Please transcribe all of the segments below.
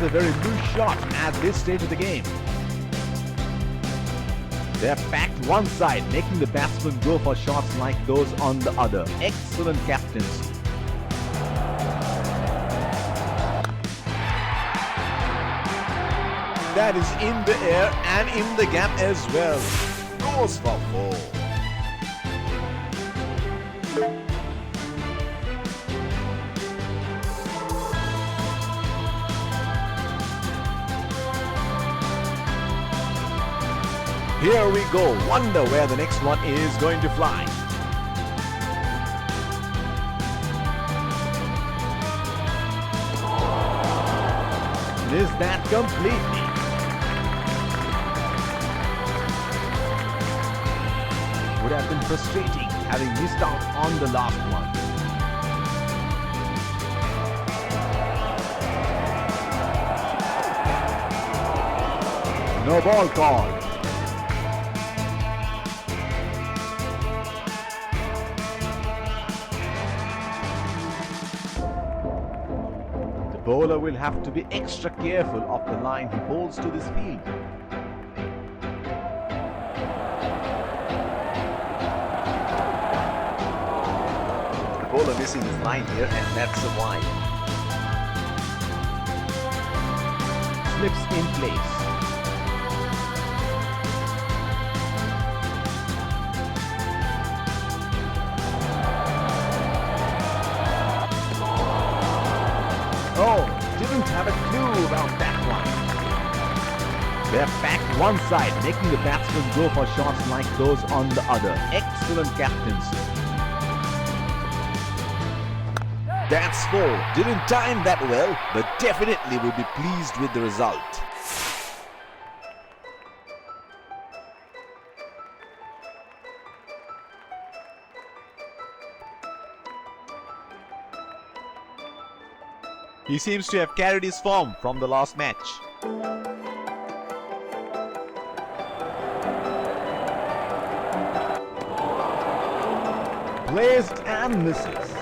That's a very loose shot at this stage of the game. They're packed one side, making the batsmen go for shots like those on the other. Excellent captaincy. That is in the air and in the gap as well. Goes for 4. Here we go. Wonder where the next one is going to fly. Missed that completely. Would have been frustrating having missed out on the last one. No ball called. The bowler will have to be extra careful of the line he bowls to this field. Bowler missing his line here, and that's a wide. Slips in place. Oh, didn't have a clue about that one. They're packed one side, making the batsmen go for shots like those on the other. Excellent captaincy. That's 4. Didn't time that well, but definitely will be pleased with the result. He seems to have carried his form from the last match. Placed and misses.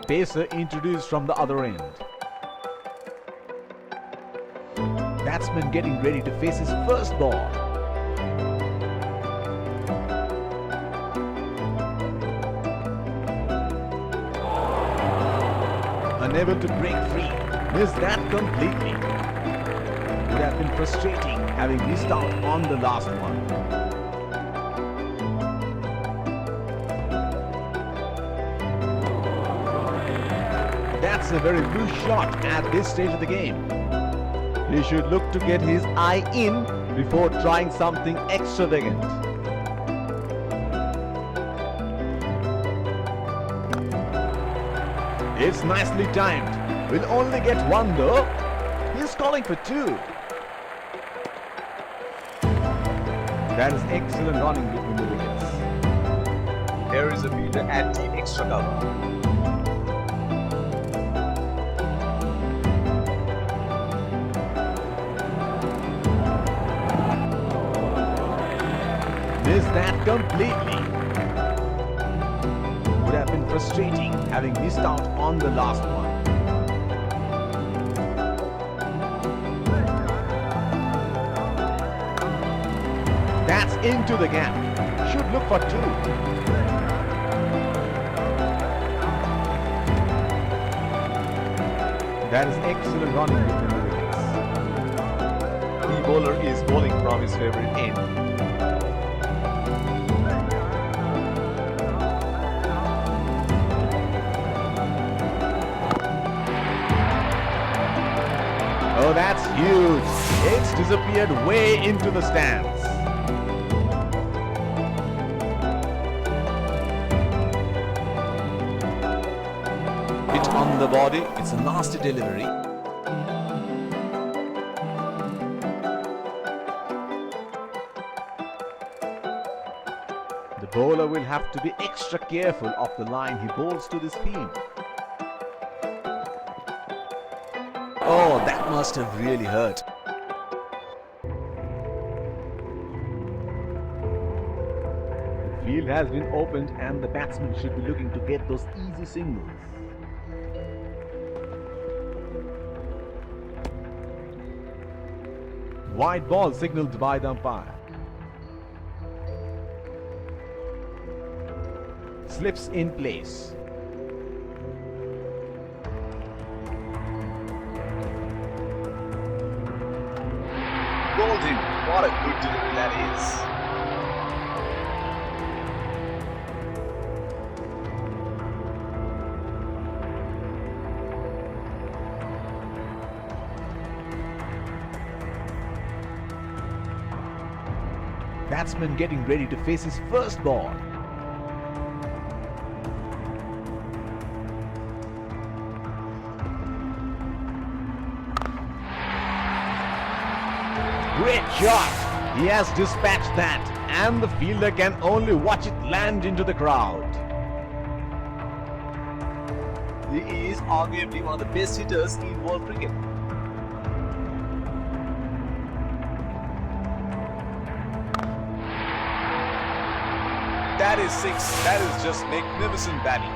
Pacer introduced from the other end. Batsman getting ready to face his first ball. Unable to break free. Missed that completely. Would have been frustrating having missed out on the last one. That's a very loose shot at this stage of the game. He should look to get his eye in before trying something extravagant. It's nicely timed. Will only get 1 though. He's calling for 2. That is excellent running between the wickets. Here is a fielder at the extra cover. Missed that completely. Would have been frustrating having missed out on the last one. That's into the gap. Should look for 2. That is excellent running between the wickets. The bowler is bowling from his favorite end. Oh, that's huge. It's disappeared way into the stands. Hit on the body. It's a nasty delivery. The bowler will have to be extra careful of the line he bowls to this field. Oh, that must have really hurt. The field has been opened and the batsman should be looking to get those easy singles. Wide ball signaled by the umpire. Slips in place. Golden, what a good delivery that is. Batsman getting ready to face his first ball. Great shot! He has dispatched that, and the fielder can only watch it land into the crowd. He is arguably one of the best hitters in world cricket. That is six. That is just magnificent batting.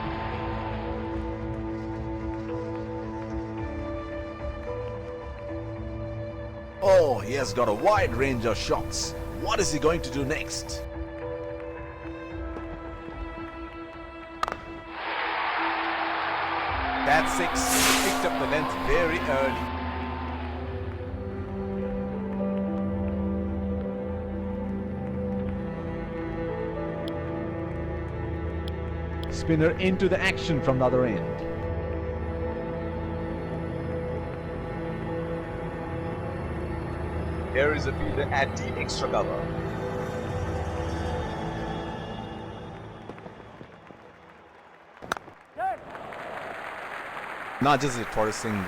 Oh, he has got a wide range of shots. What is he going to do next? That six picked up the length very early. Spinner into the action from the other end. Here is a fielder at deep extra cover. Nudges it for a single.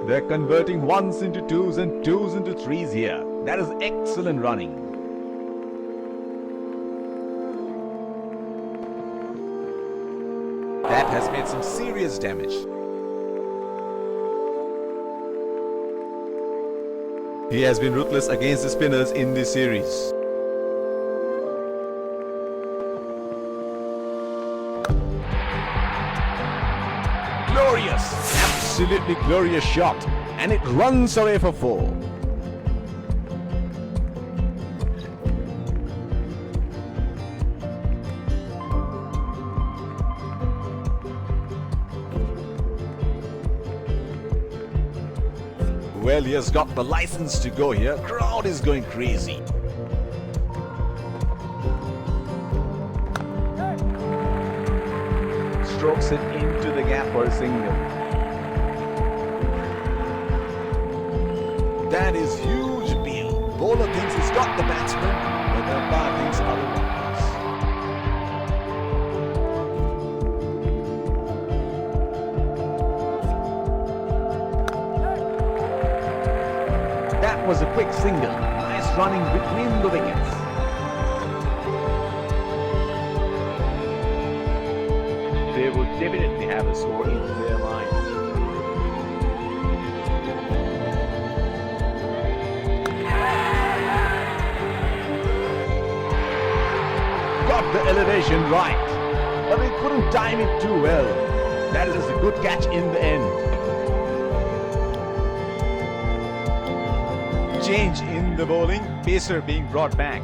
They're converting ones into twos and twos into threes here. That is excellent running. That has made some serious damage. He has been ruthless against the spinners in this series. Glorious, absolutely glorious shot, and it runs away for four. Well, he has got the license to go here. Crowd is going crazy. Strokes it into the gap for a single. That is huge appeal. Bowler thinks he's got the batsman, but the umpire thinks otherwise. That was a quick single. Nice running between the wickets. They would definitely have a score into their minds. Got the elevation right, but he couldn't time it too well. That is a good catch in the end. Change in the bowling, pacer being brought back.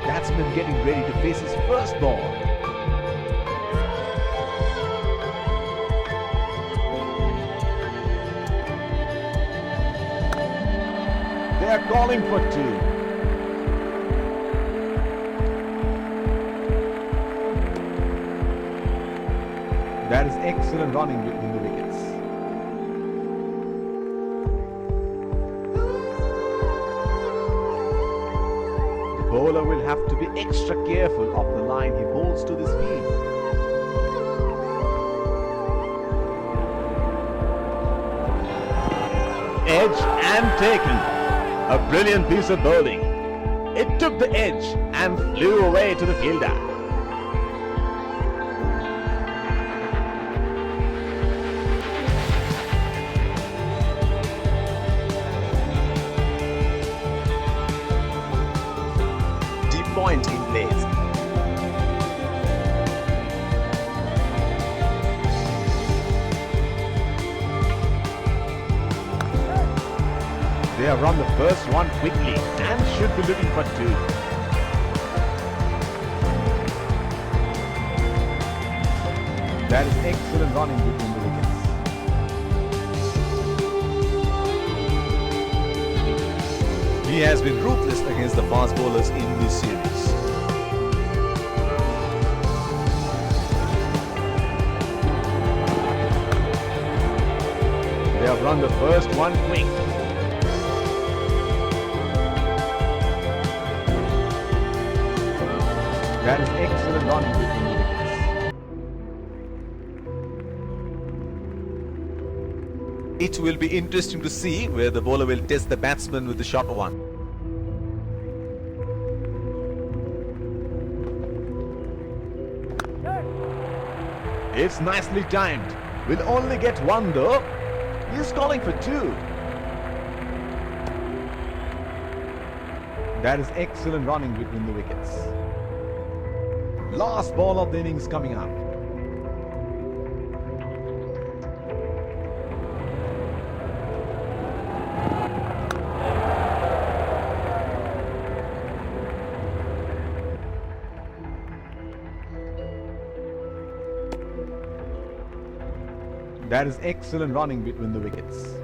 Batsman getting ready to face his first ball. They are calling for two. That is excellent running between the wickets. The bowler will have to be extra careful of the line he bowls to this field. Edge and taken. A brilliant piece of bowling. It took the edge and flew away to the fielder. Deep point in place. They have run the first one quickly and should be looking for two. That is excellent running between the wickets. He has been ruthless against the fast bowlers in this series. They have run the first one quick. That is excellent running between the wickets. It will be interesting to see where the bowler will test the batsman with the short one. It's nicely timed. We'll only get one though. He's calling for two. That is excellent running between the wickets. Last ball of the innings coming up. That is excellent running between the wickets.